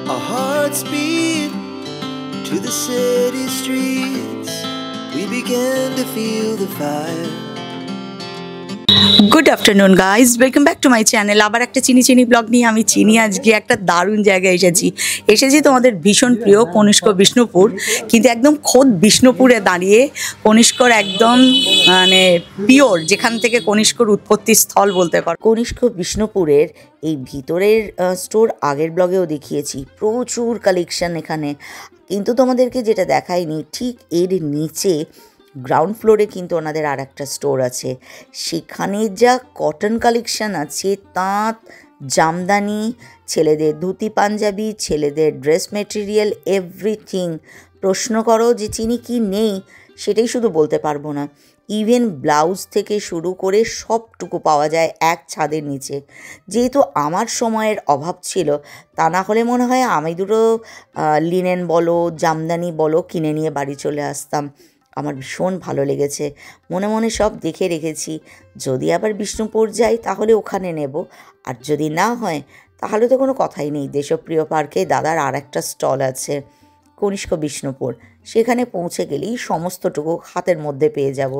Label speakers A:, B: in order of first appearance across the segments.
A: Our hearts beat to the city streets. We began to feel the fire.
B: Good afternoon guys, welcome back to my channel. আবার একটা চিনি blog নিয়ে আমি আজকে একটা দারুণ জায়গায় এসেছি তোমাদের ভীষণ প্রিয় কনিষ্ক বিষ্ণুপুর। কিন্তু একদম খোদ বিষ্ণুপুরে দাঁড়িয়ে, কনিষ্কর একদম মানে পিওর, যেখান থেকে কনিষ্কর উৎপত্তি স্থল বলতে পারো। কনিষ্ক বিষ্ণুপুরের এই ভিতরের স্টোর আগের ব্লগেও দেখিয়েছি, প্রচুর কালেকশন এখানে। কিন্তু তোমাদেরকে যেটা দেখাইনি, ঠিক এর নিচে গ্রাউন্ড ফ্লোরে কিন্তু ওনাদের আর একটা স্টোর আছে। সেখানে যা কটন কালেকশান আছে, তাঁত, জামদানি, ছেলেদের ধুতি পাঞ্জাবি, ছেলেদের ড্রেস মেটেরিয়াল, এভরিথিং। প্রশ্ন করো যে চিনি কি নেই, সেটাই শুধু বলতে পারবো না। ইভেন ব্লাউজ থেকে শুরু করে সবটুকু পাওয়া যায় এক ছাদের নিচে। যেহেতু আমার সময়ের অভাব ছিল, তা না হলে মনে হয় আমি দুটো লিনেন বলো, জামদানি বলো কিনে নিয়ে বাড়ি চলে আসতাম। আমার ভীষণ ভালো লেগেছে, মনে মনে সব দেখে রেখেছি। যদি আবার বিষ্ণুপুর যাই তাহলে ওখানে নেব, আর যদি না হয় তাহলে তো কোনো কথাই নেই। দেশপ্রিয় পার্কে দাদার আর একটা স্টল আছে, কনিষ্ক বিষ্ণুপুর। সেখানে পৌঁছে গেলেই সমস্তটুকু হাতের মধ্যে পেয়ে যাব।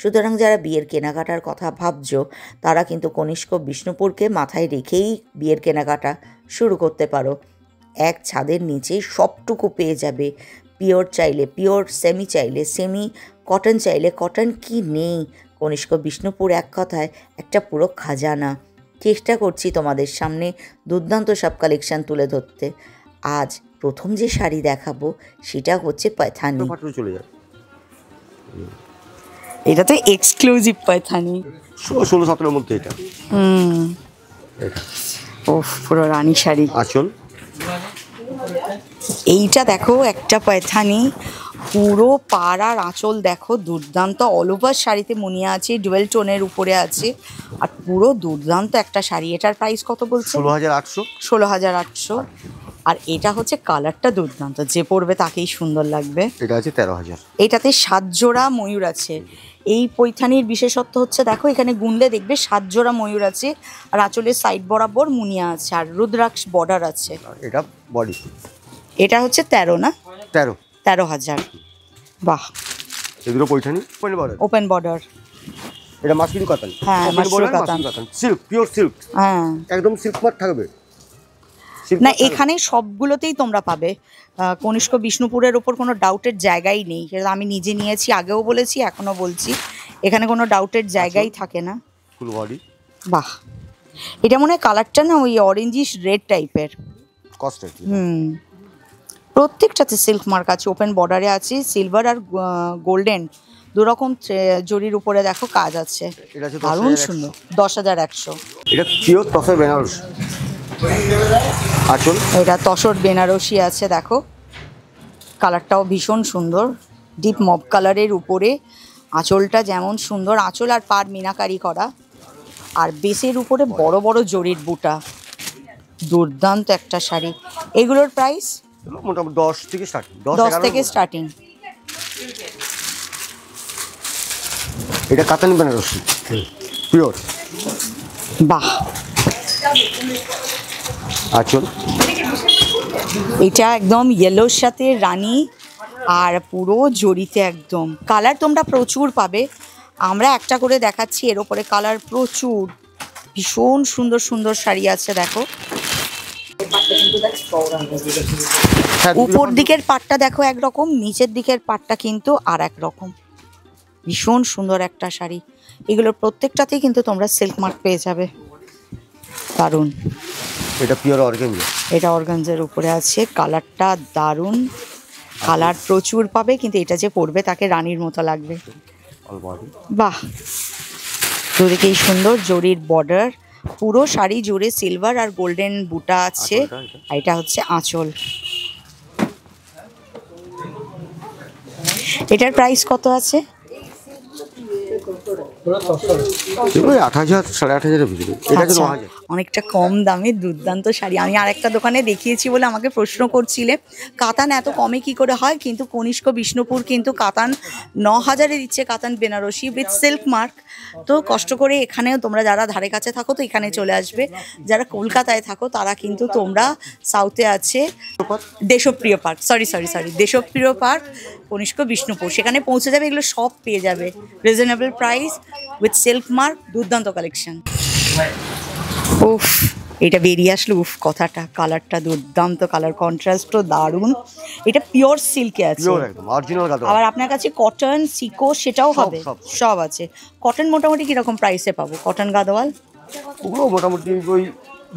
B: সুতরাং যারা বিয়ের কেনাকাটার কথা ভাবছো, তারা কিন্তু কনিষ্ক বিষ্ণুপুরকে মাথায় রেখেই বিয়ের কেনাকাটা শুরু করতে পারো। এক ছাদের নিচে সবটুকু পেয়ে যাবে। পিওর চাইলে পিওর, সেমি চাইলে সেমি, কটন চাইলে কটন, কি নেই কনিষ্ক বিষ্ণুপুর। এক কথায় একটা পুরো খাজানা। চেষ্টা করছি তোমাদের সামনে দুর্দান্ত সব কালেকশান তুলে ধরতে। আজ প্রথম যে শাড়ি দেখাবো সেটা হচ্ছে পায়থানি। এটা তো এক্সক্লুসিভ পায়থানি,
C: 16-17 মধ্যে এটা।
B: ওফ, পুরো রানী শাড়ি।
C: আঁচল
B: এইটা দেখো, একটা পায়থানি, পুরো পাড় আর আঁচল দেখো, দুর্দান্ত। অল ওভার শাড়িতে মুনিয়া আছে, ডুয়েল টোনের উপরে আছে, আর পুরো দুর্দান্ত একটা শাড়ি। এটার প্রাইস কত বলছো?
C: 16,800।
B: 16,800। আর এটা হচ্ছে কালারটা দুর্দান্ত, যে পরবে তাকেই সুন্দর লাগবে।
C: এটা আছে 13,000।
B: এটাতে 7 জোড়া ময়ূর আছে। এই পৈথানির বিশেষত্ব হচ্ছে, দেখো এখানে গুনলে দেখবে 7 জোড়া ময়ূর আছে, আর আঁচলের সাইড বরাবর মুনিয়া আছে, আর রুদ্রাক্ষ বর্ডার আছে।
C: এটা বডি,
B: এটা হচ্ছে 13 না?
C: 13,000।
B: বাহ,
C: এগুলো পৈঠানি
B: ওপেন বর্ডার।
C: এটা মাসলিন কটন।
B: হ্যাঁ, muslin cotton,
C: silk, pure silk.
B: হ্যাঁ,
C: একদম সিল্ক মার্ক থাকবে
B: না এখানে সবগুলোতেই তোমরা পাবে। কনিষ্ক বিষ্ণুপুরের ওপর কোনো ডাউটের জায়গাই নেই। সেটা আমি নিজে নিয়েছি, আগেও বলেছি, এখনও বলছি, এখানে কোনো ডাউটের জায়গাই থাকে না।
C: Full body.
B: বাহ, এটা মনে হয় কালারটা না ওই অরেঞ্জিশ রেড টাইপের।
C: কস্টেড।
B: প্রত্যেকটাতে সিল্ক মার্ক আছে, ওপেন বর্ডারে আছে, সিলভার আর গোল্ডেন দুরকম জরির উপরে দেখো কাজ আছে, দারুণ সুন্দর। 10,100।
C: এটা পিওর তসর বেনারসি আঁচল।
B: এটা তসর বেনারসি আছে, দেখো কালারটাও ভীষণ সুন্দর, ডিপ মব কালারের উপরে। আঁচলটা যেমন সুন্দর, আঁচল আর পাড় মিনাকারি করা, আর বেসের উপরে বড় বড় জরির বুটা। দুর্দান্ত একটা শাড়ি। এগুলোর প্রাইস
C: মোটামুটি 10 থেকে স্টার্টিং।
B: 10 থেকে স্টার্টিং।
C: এটা কাতানি বেনারসি পিওর।
B: বাহ,
C: আঁচল।
B: এটা একদম ইয়েলোর সাথে রানী, আর পুরো জরিতে একদম। কালার তোমরা প্রচুর পাবে, আমরা একটা করে দেখাচ্ছি, এর ওপরে কালার প্রচুর। ভীষণ সুন্দর সুন্দর শাড়ি আছে, দেখো উপর দিকের পাটটা দেখো একরকম, নিচের দিকের পাটটা কিন্তু আর এক রকম। ভীষণ সুন্দর একটা শাড়ি। এগুলোর প্রত্যেকটাতেই কিন্তু তোমরা সিল্ক মার্ক পেয়ে যাবে, দারুণ।
C: এটা পিওর অর্গানজা।
B: এটা অর্গানজার উপরে আছে, কালারটা দারুণ। কালার প্রচুর পাবে, কিন্তু এটা যে পরবে তাকে রানীর মতো লাগবে। বাহ, দুদিকেই সুন্দর জরির বর্ডার, পুরো শাড়ি জুড়ে সিলভার আর গোল্ডেন বুটা আছে। এটা হচ্ছে আঁচল। এটার প্রাইস কত আছে?
C: এগুলো 8,000 8,500-এর ভিতরে, এটা হচ্ছে
B: আচ্ছা,
C: 9,000।
B: অনেকটা কম দামে দুর্দান্ত শাড়ি। আমি আর একটা দোকানে দেখিয়েছি বলে আমাকে প্রশ্ন করছিলে কাতান এত কমে কি করে হয়, কিন্তু কনিষ্ক বিষ্ণুপুর কিন্তু কাতান 9,000-এ দিচ্ছে, কাতান বেনারসি উইথ সিল্ক মার্ক। তো কষ্ট করে এখানেও তোমরা যারা ধারে কাছে থাকো তো এখানে চলে আসবে, যারা কলকাতায় থাকো তারা কিন্তু তোমরা সাউথে আছে দেশপ্রিয় পার্ক, সরি দেশপ্রিয় পার্ক কনিষ্ক বিষ্ণুপুর, সেখানে পৌঁছে যাবে, এগুলো সব পেয়ে যাবে reasonable price with silk mark, দুর্দান্ত কালেকশন। উফ, এটা বেরিয়ে আসলো উফ কথাটা, কালারটা দুর্দান্ত কালার, কন্ট্রাস্টও দারুণ। এটা পিওর সিল্কে আছে,
C: পিওর একদম অরিজিনাল গাদোয়াল।
B: আবার আপনার কাছে কটন সিকো সেটাও
C: সব,
B: হবে,
C: সব।
B: সব আছে। কটন মোটামুটি কিরকম প্রাইসে পাবো কটন গাদোয়াল?
C: ওগুলো মোটামুটি ওই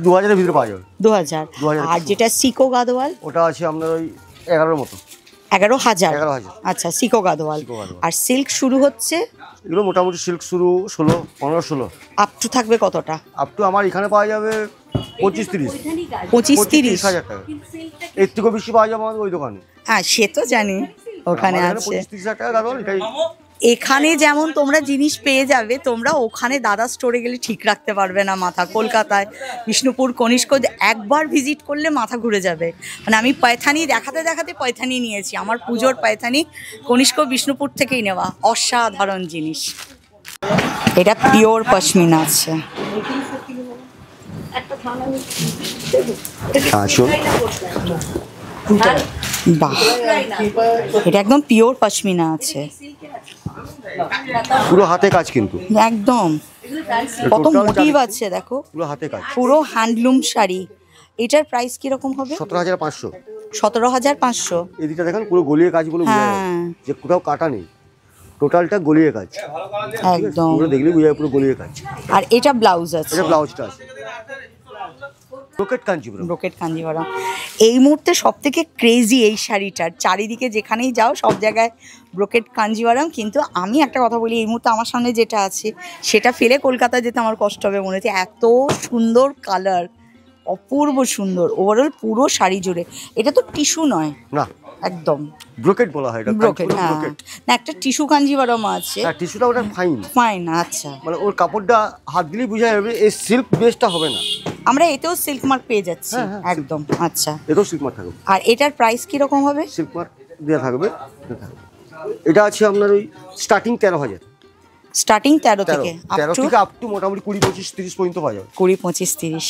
C: 2,000-এর ভিতরে পাওয়া যাবে।
B: 2,000।
C: 2,000
B: আর যেটা সিকো গাদোয়াল
C: ওটা আছে আপনার ওই 11-এর মতো।
B: 11,000।
C: 11,000।
B: আচ্ছা, সিকো গাদোয়াল।
C: সিকো গাদোয়াল।
B: আর সিল্ক শুরু হচ্ছে
C: এগুলো মোটামুটি সিল্ক শুরু 15-16।
B: আপ টু থাকবে কতটা?
C: আপ টু আমার এখানে পাওয়া যাবে 25-30।
B: 25-30।
C: টাকা। এর থেকেও বেশি পাওয়া যাবে আমাদের ওই দোকানে।
B: হ্যাঁ, সে তো জানি ওখানে
C: আমার এখানে
B: আছে।
C: 25-30 টাকা গাদোয়াল, এটাই।
B: এখানে যেমন তোমরা জিনিস পেয়ে যাবে, তোমরা ওখানে দাদা স্টোরে গেলে ঠিক রাখতে পারবে না মাথা। কলকাতায় বিষ্ণুপুর কনিষ্ক একবার ভিজিট করলে মাথা ঘুরে যাবে। মানে আমি পায়থানি দেখাতে দেখাতে পায়থানি নিয়েছি, আমার পুজোর পায়থানি কনিষ্ক বিষ্ণুপুর থেকেই নেওয়া, অসাধারণ জিনিস। এটা পিওর পশমিনা আছে।
C: আঁচল
B: বাহ, এটা একদম পিওর পশমিনা আছে,
C: পুরো হাতে কাজ কিন্তু
B: একদম কত
C: Total
B: মোটিভ
C: 40
B: আছে দেখো,
C: পুরো হাতে কাজ।
B: পুরো হ্যান্ডলুম শাড়ি। এটার প্রাইস কিরকম হবে?
C: 17,500।
B: 17,500।
C: এদিকটা দেখেন পুরো গলিয়ে কাজগুলো বোঝা যায়
B: হ্যাঁ।
C: যে কোথাও কাটা নেই, টোটালটা গলিয়ে কাজ।
B: একদম।
C: পুরো দেখলে বোঝা যায় পুরো গলিয়ে কাজ।
B: আর এটা ব্লাউজ আছে,
C: এটা ব্লাউজটা আছে ব্রোকেট কাঞ্জিপুরম।
B: ব্রোকেট কাঞ্জিভারাম। এই মুহূর্তে সব থেকে ক্রেজি এই শাড়িটার, চারিদিকে যেখানেই যাও সব জায়গায় ব্রোকেট কাঞ্জিভারাম। কিন্তু আমি একটা কথা বলি, এই মুহূর্তে আমার সামনে যেটা আছে সেটা ফেলে কলকাতায় যেতে আমার কষ্ট হবে মনে হচ্ছে, এত সুন্দর কালার, অপূর্ব সুন্দর ওভারঅল পুরো শাড়ি জুড়ে। এটা তো টিস্যু নয়,
C: না
B: একদম
C: ব্রোকেট বলা হয় এটা,
B: ব্রোকেট।
C: কাঞ্জিপুরম
B: হ্যাঁ,
C: ব্রোকেট।
B: না একটা টিস্যু কাঞ্জিভারাম আছে,
C: হ্যাঁ, টিস্যুটা ওটা ফাইন,
B: ফাইন। আচ্ছা,
C: মানে ওর কাপড়টা হাত দিলেই বোঝা যাবে এই সিল্ক বেসটা হবে না।
B: আমরা এতেও সিল্ক মার্ক পেয়ে যাচ্ছি,
C: হ্যাঁ, হ্যাঁ,
B: একদম। আচ্ছা,
C: এটাও সিল্ক মার্ক থাকবে।
B: আর এটার প্রাইস কিরকম হবে?
C: সিল্ক মার্ক দেওয়া থাকবে। এটা আছে আপনার ওই স্টার্টিং 13,000।
B: স্টার্টিং 13 থেকে
C: 13 থেকে আপ টু মোটামুটি 20, 25, 30 পর্যন্ত পাওয়া যাবে।
B: 20, 25, 30।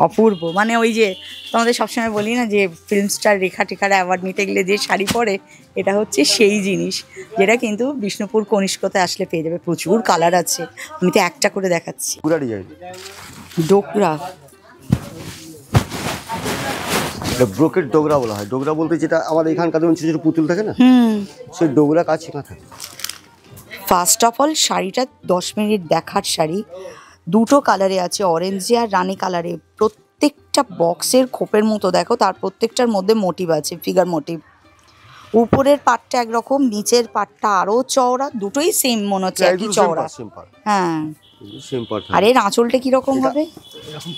B: অপূর্ব, মানে ওই যে তোমাদের সবসময় বলি না যে ফিল্ম স্টার রেখা টেখার অ্যাওয়ার্ড নিতে গেলে যে শাড়ি পরে, এটা হচ্ছে সেই জিনিস, যেটা কিন্তু বিষ্ণুপুর কনিষ্কতে আসলে পেয়ে যাবে। প্রচুর কালার আছে, আমি তো একটা করে দেখাচ্ছি।
C: পুরা ডিজাইন
B: ডোকরা,
C: এটা ব্রোকেট ডোগরা বলা হয়। ডোগরা বলতে যেটা আমাদের এখানকার যেমন ছোটো ছোটো পুতুল থাকে না, সেই ডোগরা কাজ শেখা থাকে।
B: ফার্স্ট অফ অল শাড়িটা 10 মিনিট দেখার শাড়ি, দুটো কালারে আছে, অরেঞ্জে আর রানি কালারে। প্রত্যেকটা বক্সের খোপের মতো দেখো, তার প্রত্যেকটার মধ্যে মোটিভ আছে, ফিগার মোটিভ। উপরের পাটটা একরকম, নিচের পাটটা আরো চওড়া, দুটোই সেম মনে হচ্ছে, একই চওড়া। হ্যাঁ, আর এর আঁচলটা কিরকম হবে?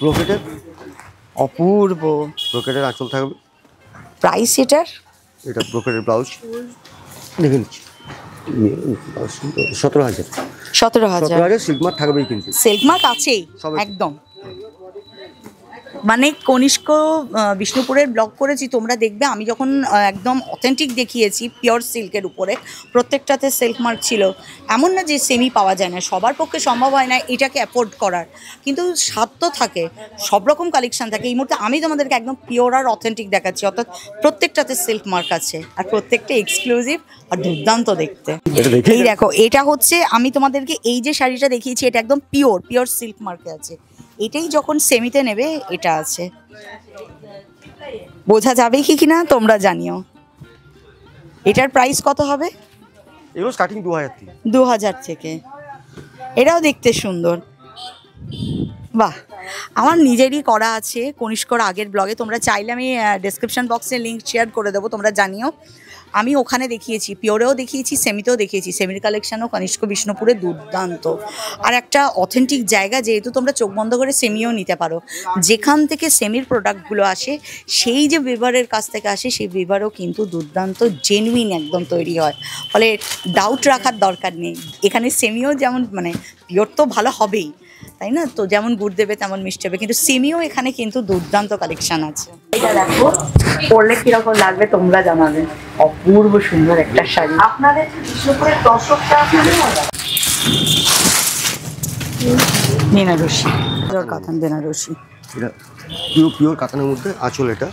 C: ব্রোকেটের,
B: অপূর্ব
C: ব্রোকেটের আঁচল থাকবে।
B: প্রাইস এটার?
C: এটা ব্রোকেটের ব্লাউজ দেখে নিচ্ছি, 17,000।
B: 17,000।
C: সিল্ক মার্ক থাকবেই কিন্তু,
B: সিল্ক মার্ক আছেই
C: সবাই।
B: একদম। মানে কনিষ্ক বিষ্ণুপুরের ব্লগ করেছি, তোমরা দেখবে আমি যখন একদম অথেন্টিক দেখিয়েছি পিওর সিল্কের উপরে, প্রত্যেকটাতে সিল্ক মার্ক ছিল। এমন না যে সেমি পাওয়া যায় না, সবার পক্ষে সম্ভব হয় না এটাকে অ্যাফোর্ড করার, কিন্তু সাধ্য থাকে, সব রকম কালেকশন থাকে। এই মুহূর্তে আমি তোমাদেরকে একদম পিওর আর অথেন্টিক দেখাচ্ছি, অর্থাৎ প্রত্যেকটাতে সিল্ক মার্ক আছে, আর প্রত্যেকটা এক্সক্লুসিভ আর দুর্দান্ত দেখতে। এই দেখো, এটা হচ্ছে আমি তোমাদেরকে এই যে শাড়িটা দেখিয়েছি, এটা একদম পিওর সিল্ক মার্কে আছে। এটাই যখন সেমিতে নেবে এটা আছে, বোঝা যাবে কি কিনা তোমরা জানিও। এটার প্রাইস কত হবে?
C: এগুলো স্টার্টিং 2,000 থেকে।
B: 2,000 থেকে। এটাও দেখতে সুন্দর, বাহ, আমার নিজেরই করা আছে কনিষ্কর আগের ব্লগে, তোমরা চাইলে আমি ডেসক্রিপশন বক্সে লিঙ্ক শেয়ার করে দেবো, তোমরা জানিও। আমি ওখানে দেখিয়েছি, পিওরেও দেখিয়েছি, সেমিতেও দেখিয়েছি। সেমির কালেকশানও কনিষ্ক বিষ্ণুপুরে দুর্দান্ত, আর একটা অথেন্টিক জায়গা, যেহেতু তোমরা চোখ বন্ধ করে সেমিও নিতে পারো। যেখান থেকে সেমির প্রোডাক্টগুলো আসে, সেই যে বিভারের কাছ থেকে আসে, সেই বিভারও কিন্তু দুর্দান্ত জেনুইন একদম তৈরি হয়, ফলে ডাউট রাখার দরকার নেই। এখানে সেমিও যেমন মানে পিওর তো ভালো হবেই, তাই না? তো যেমন গুড় দেবে তেমন মিষ্টি হবে, কিন্তু সেমিও এখানে কিন্তু দুর্দান্ত কালেকশন আছে। এটা দেখো, পরলে কিরকম লাগবে তোমরা জানাবে। অপূর্ব সুন্দর একটা শাড়ি। আপনাদের বিষ্ণুপুরের দর্শকটা বেনারসি, কাতান বেনারসি,
C: এটা পিওর কাতানের মধ্যে আঁচল। এটা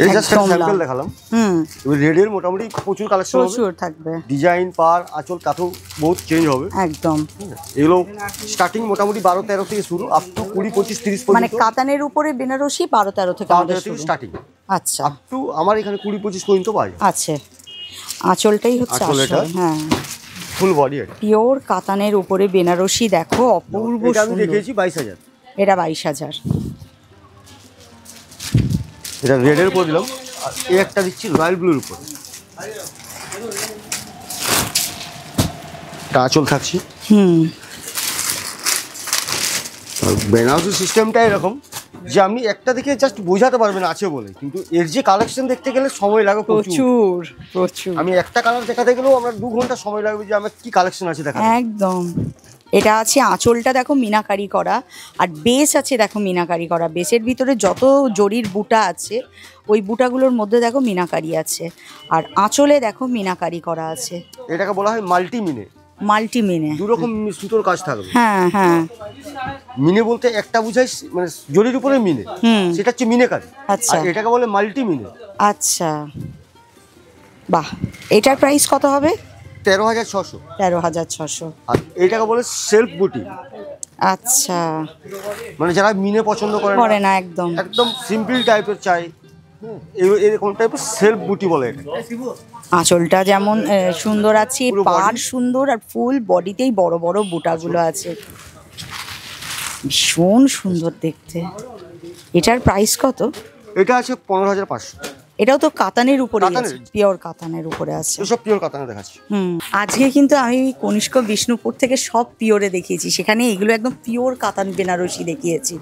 C: এই জাস্ট স্যাম্পল দেখালাম। রেডের মোটামুটি প্রচুর কালেকশন
B: থাকবে,
C: ডিজাইন পার আঁচল তাতেও বহুত চেঞ্জ হবে একদম। এগুলো স্টার্টিং মোটামুটি 12-13 থেকে শুরু, আপ টু 20-25-30 পর্যন্ত।
B: মানে কাতানের উপরে বেনারসি 12-13 থেকে
C: স্টার্টিং।
B: আচ্ছা,
C: আপ টু আমার এখানে 20-25 পর্যন্ত পাই।
B: আচ্ছা, আঁচলটাই হচ্ছে আসল। হ্যাঁ,
C: ফুল বডি এটা
B: পিওর কাতানের উপরে বেনারসি। দেখো অপূর্ব সুন্দর।
C: আমি দেখেছি 22,000।
B: এটা 22,000।
C: এটা রেডের উপর দিলাম, আর এই একটা দিচ্ছি রয়্যাল ব্লুর উপর। এটা আঁচল থাকছি। বেনারসি সিস্টেমটা এরকম যে আপনি একটা দেখে জাস্ট বোঝাতে পারবেন আছে বলে, কিন্তু এর যে কালেকশন দেখতে গেলে সময় লাগে প্রচুর। আমি একটা কালার দেখাতে গেলেও আমার 2 ঘন্টা সময় লাগবে যে আমার কি কালেকশন আছে দেখা।
B: একদম। এটা আছে আঁচলটা দেখো মিনাকারি করা, আর বেস আছে দেখো মিনাকারি করা। বেসের ভিতরে যত জরির বুটা আছে, ওই বুটাগুলোর মধ্যে দেখো মিনাকারি আছে, আর আঁচলে দেখো মিনাকারি করা আছে।
C: এটাকে বলা হয় মাল্টি মিনে।
B: মাল্টি মিনে
C: 2 রকম সুতোর কাজ থাকবে।
B: হ্যাঁ হ্যাঁ,
C: মিনে বলতে একটা বুঝাই মানে জরির উপরে মিনে, সেটা হচ্ছে মিনে কাজ।
B: আচ্ছা,
C: এটাকে বলে মাল্টি মিনে।
B: আচ্ছা, বাহ। এটার প্রাইস কত হবে?
C: 13,600।
B: 13,600।
C: আর এইটাকে বলে সেলফ বুটি।
B: আচ্ছা,
C: মানে যারা মিনে পছন্দ করে না, একদম একদম সিম্পল টাইপের চাই, এরকম টাইপের সেলফ বুটি বলে এটা।
B: আঁচলটা যেমন সুন্দর আছে, পাড় সুন্দর, আর ফুল বডিতেই বড় বড় বুটাগুলো আছে, ভীষণ সুন্দর দেখতে। এটার প্রাইস কত?
C: এটা আছে 15,500।
B: এটাও তো কাতানের উপরে আছে, পিওর কাতানের উপরে আছে।
C: সব পিওর কাতানে দেখাচ্ছি।
B: আজকে কিন্তু আমি কনিষ্ক বিষ্ণুপুর থেকে সব পিওরে দেখিয়েছি, সেখানে এগুলো একদম পিওর কাতান বেনারসি দেখিয়েছি।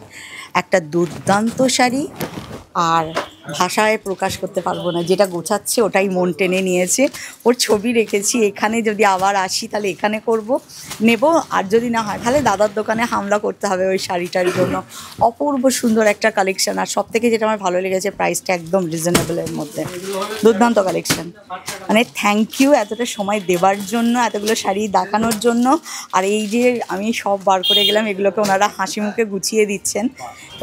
B: একটা দুর্দান্ত শাড়ি, আর ভাষায় প্রকাশ করতে পারবো না, যেটা গোছাচ্ছে ওটাই মন টেনে নিয়েছে। ওর ছবি রেখেছি, এখানে যদি আবার আসি তাহলে এখানে নেব, আর যদি না হয় তাহলে দাদার দোকানে হামলা করতে হবে ওই শাড়িটার জন্য। অপূর্ব সুন্দর একটা কালেকশন, আর সব থেকে যেটা আমার ভালো লেগেছে প্রাইসটা একদম রিজনেবলের মধ্যে, দুর্দান্ত কালেকশন। মানে থ্যাংক ইউ এতটা সময় দেওয়ার জন্য, এতগুলো শাড়ি দেখানোর জন্য। আর এই যে আমি সব বার করে গেলাম, এগুলোকে ওনারা হাসি মুখে গুছিয়ে দিচ্ছেন,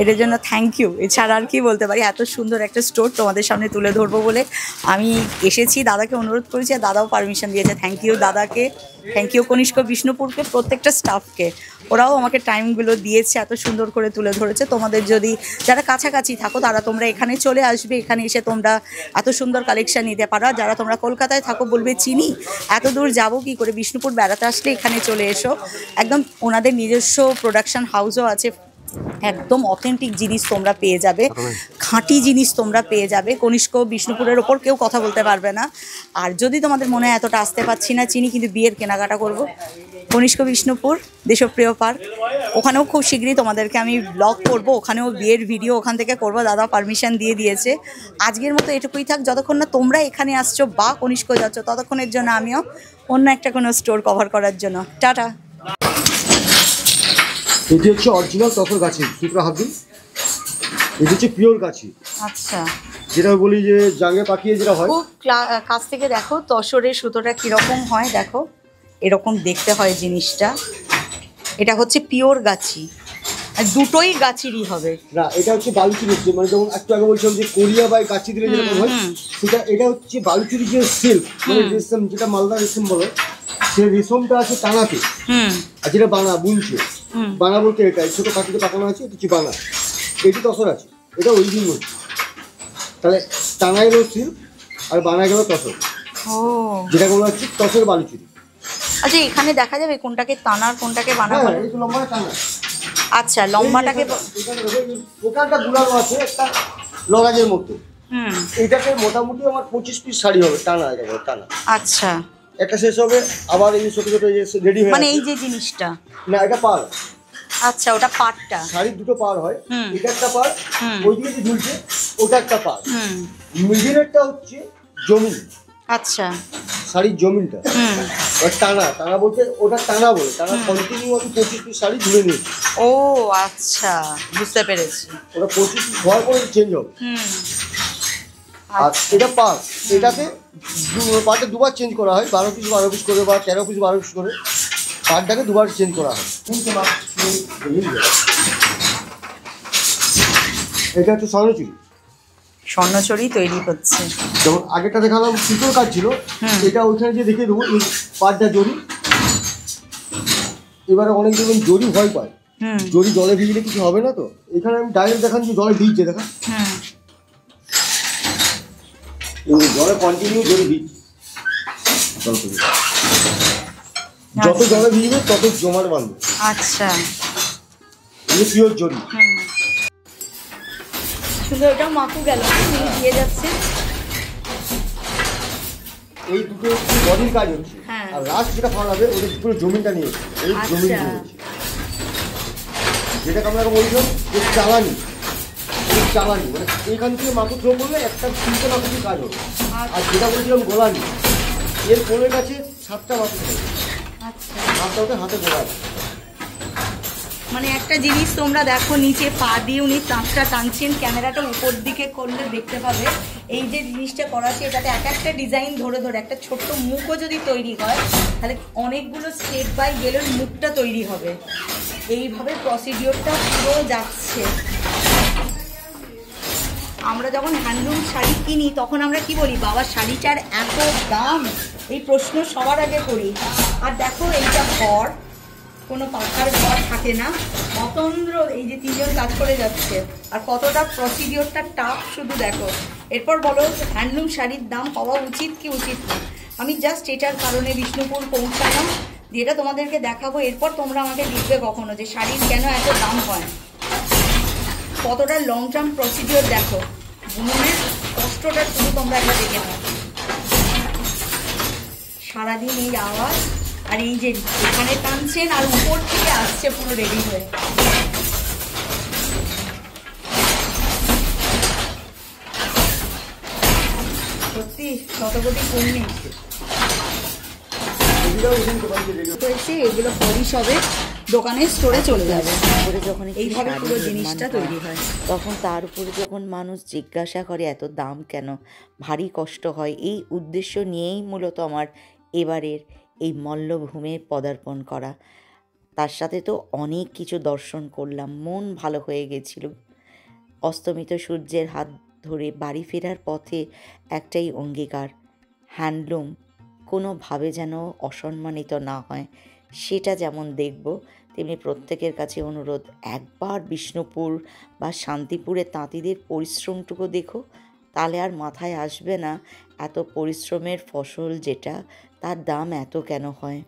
B: এটার জন্য থ্যাংক ইউ। এছাড়া আর কি বলতে পারি, এত সুন্দর একটা স্টোর তোমাদের সামনে তুলে ধরবো বলে আমি এসেছি। দাদাকে অনুরোধ করেছি, আর দাদাও পারমিশন দিয়েছে। থ্যাংক ইউ দাদাকে, থ্যাংক ইউ কনিষ্ক বিষ্ণুপুরকে, প্রত্যেকটা স্টাফকে। ওরাও আমাকে টাইমগুলো দিয়েছে, এত সুন্দর করে তুলে ধরেছে। তোমাদের যদি যারা কাছাকাছি থাকো, তারা তোমরা এখানে চলে আসবে, এখানে এসে তোমরা এত সুন্দর কালেকশন নিতে পারো। যারা তোমরা কলকাতায় থাকো বলবে চিনি, এত দূর যাবো কি করে, বিষ্ণুপুর বেড়াতে আসলে এখানে চলে এসো। একদম ওনাদের নিজস্ব প্রোডাকশন হাউসও আছে, একদম অথেন্টিক জিনিস তোমরা পেয়ে যাবে, খাঁটি জিনিস তোমরা পেয়ে যাবে। কনিষ্ক বিষ্ণুপুরের ওপর কেউ কথা বলতে পারবে না। আর যদি তোমাদের মনে হয় এতটা আসতে পারছি না চিনি, কিন্তু বিয়ের কেনাকাটা করব, কনিষ্ক বিষ্ণুপুর দেশপ্রিয় পার্ক, ওখানেও খুব শীঘ্রই তোমাদেরকে আমি ব্লগ করব, ওখানেও বিয়ের ভিডিও ওখান থেকে করব। দাদা পারমিশন দিয়ে দিয়েছে। আজকের মতো এটুকুই থাক। যতক্ষণ না তোমরা এখানে আসছো বা কনিষ্ক যাচ্ছ, ততক্ষণের জন্য আমিও অন্য একটা কোনো স্টোর কভার করার জন্য টাটা।
C: এটি হচ্ছে অরিজিনাল তসর গাছি, টুকরা হাত দিন। এটি হচ্ছে পিওর গাছি।
B: আচ্ছা,
C: যেটা বলি যে জাঙ্গে পাকিয়ে যেটা হয়,
B: খুব কাছ থেকে দেখো তসরের সুতোটা কীরকম হয়, দেখো এরকম দেখতে হয় জিনিসটা। এটা হচ্ছে পিওর গাছি, আর দুটোই গাছিরই হবে
C: না। এটা হচ্ছে বালুচুরি, মানে যেমন একটু আগে বলছিলাম যে কোরিয়া বা গাছি দিলে যেরকম হয়, সেটা এটা হচ্ছে বালুচুরি যে সিল্ক, মানে রেশম, যেটা মালদা রেশম বলে, সে রেশমটা আছে টানাতে, আর যেটা বানা বুনছে। বানা বলতে এটা ছোট কাঠিতে পাকানো আছে, এটা হচ্ছে বানা। এটি তসর আছে, এটা ওইদিন হচ্ছে। তাহলে টানা গেল সিল্ক, আর বানা গেল তসর, যেটা বলা হচ্ছে তসর বালুচুরি।
B: আচ্ছা এখানে দেখা যাবে কোনটাকে টানা আর কোনটাকে বানা
C: হ্যাঁ,
B: বলে?
C: এই তো লম্বা টানা।
B: আচ্ছা লম্বাটাকে
C: এখানে দেখো, এই দোকানটা গুলানো আছে একটা লগাজের মতো।
B: হুম
C: এটাকে মোটামুটি আমার 25 পিস শাড়ি হবে টানা, এটা টানা।
B: আচ্ছা
C: একটা শেষ হবে, আবার এই যে ছোট ছোট রেডি হয়ে
B: মানে
C: আছে।
B: এই যে জিনিসটা,
C: না এটা পার,
B: আচ্ছা ওটা পাটটা।
C: শাড়ির দুটো পার হয়,
B: হুম।
C: এটা একটা পার,
B: হুম।
C: ওইদিকে যে ঝুলছে ওটা একটা পার।
B: হুম
C: মিডিলেরটা হচ্ছে জমিন,
B: আচ্ছা
C: শাড়ির জমিনটা।
B: হুম
C: আর টানা, টানা বলতে ওটা টানা বলে, টানা কন্টিনিউ আমি 25 পিস শাড়ি ঝুলে নিয়েছি।
B: ও আচ্ছা বুঝতে পেরেছি।
C: ওটা 25 পিস হওয়ার পরে চেঞ্জ হবে।
B: হুম
C: আর এটা পার, এটাতে পার্টে দুবার চেঞ্জ করা হয়, 12 পিস 12 পিস করে বা 13 পিস 12 পিস করে পার্টটাকে দুবার চেঞ্জ করা হয়। এটা হচ্ছে স্বর্ণচুরি।
B: স্বর্ণচুরি তৈরি হচ্ছে।
C: যেমন আগেরটা দেখালাম সুতোর কাজ ছিল, এটা ওইখানে যে দেখে দেবো এই পাটটা জরি। এবারে অনেক জন জরি ভয় পায়,
B: হুম
C: জরি জলে ভিজলে কিছু হবে না, তো এখানে আমি ডাইরেক্ট দেখান যে জলে ভিজছে, দেখা
B: হুম
C: জলে কন্টিনিউ জরি ভিজছে। যত জলে ভিজবে তত জমাট বাঁধবে।
B: আচ্ছা
C: এই পিওর জরি।
B: হুম কিন্তু ওটা মাকু গেল দিয়ে যাচ্ছে।
C: এই দুটো বডির কাজ হচ্ছে,
B: হ্যাঁ।
C: আর লাস্ট যেটা ফালাবে ওটা পুরো জমিনটা নিয়ে এই জমিন
B: আচ্ছা।
C: নিয়েছে, যেটাকে আমরা বলছিলাম যে চালানি। এই চালানি মানে এইখান থেকে মাকু থ্রো করলে একটা 3টে মাকুর কাজ হবে। আর যেটা বলছিলাম গোলানি, এর কোলের কাছে 7টা মাকু থাকবে,
B: আচ্ছা
C: 7টা ওটা হাতে গোলা আছে।
B: মানে একটা জিনিস তোমরা দেখো, নিচে পা দিয়ে উনি তাঁতটা টানছেন, ক্যামেরাটা উপর দিকে করলে দেখতে পাবে এই যে জিনিসটা করা আছে এটাতে এক একটা ডিজাইন ধরে ধরে একটা ছোট্ট মুখও যদি তৈরি হয় তাহলে অনেকগুলো স্টেপ বাই গেলে মুখটা তৈরি হবে। এইভাবে প্রসিডিওরটা পুরো যাচ্ছে। আমরা যখন হ্যান্ডলুম শাড়ি কিনি তখন আমরা কি বলি, বাবা শাড়িটার এত দাম, এই প্রশ্ন সবার আগে করি। আর দেখো এইটা ঘর, কোনো পাখার ঘর থাকে না, অতন্দ্র এই যে 3জন কাজ করে যাচ্ছে, আর কতটা প্রসিডিওরটা টাফ শুধু দেখো। এরপর বলো হ্যান্ডলুম শাড়ির দাম হওয়া উচিত কি উচিত না। আমি জাস্ট এটার কারণে বিষ্ণুপুর পৌঁছালাম, যেটা তোমাদেরকে দেখাবো। এরপর তোমরা আমাকে লিখবে কখনো যে শাড়ির কেন এত দাম হয়। কতটা লং টার্ম প্রসিডিওর দেখো, বুননের কষ্টটা শুধু তোমরা একবার দেখে নাও। সারাদিন এই আওয়াজ, আর এই যে এখানে টানছেন আর উপর থেকে আসছে পুরো রেডি হয়ে। সত্যি শতকোটি কমনি তো এসে এগুলো পলিশ হবে, দোকানে স্টোরে চলে যাবে।
D: করে যখন একটি
B: এইভাবে
D: শাড়ি
B: পুরো
D: নির্মাণ
B: জিনিসটা
D: হয়,
B: তৈরি হয়।
D: তখন তার উপরে যখন মানুষ জিজ্ঞাসা করে এত দাম কেন, ভারী কষ্ট হয়। এই উদ্দেশ্য নিয়েই মূলত আমার এবারের এই মল্লভূমে পদার্পণ করা। তার সাথে তো অনেক কিছু দর্শন করলাম, মন ভালো হয়ে গেছিল। অস্তমিত সূর্যের হাত ধরে বাড়ি ফেরার পথে একটাই অঙ্গীকার, হ্যান্ডলুম কোনোভাবে যেন অসম্মানিত না হয়, সেটা যেমন দেখব তেমনি প্রত্যেকের কাছে অনুরোধ, একবার বিষ্ণুপুর বা শান্তিপুরের তাঁতিদের পরিশ্রমটুকু দেখো, তাহলে আর মাথায় আসবে না এত পরিশ্রমের ফসল যেটা, তার দাম এত কেন হয়।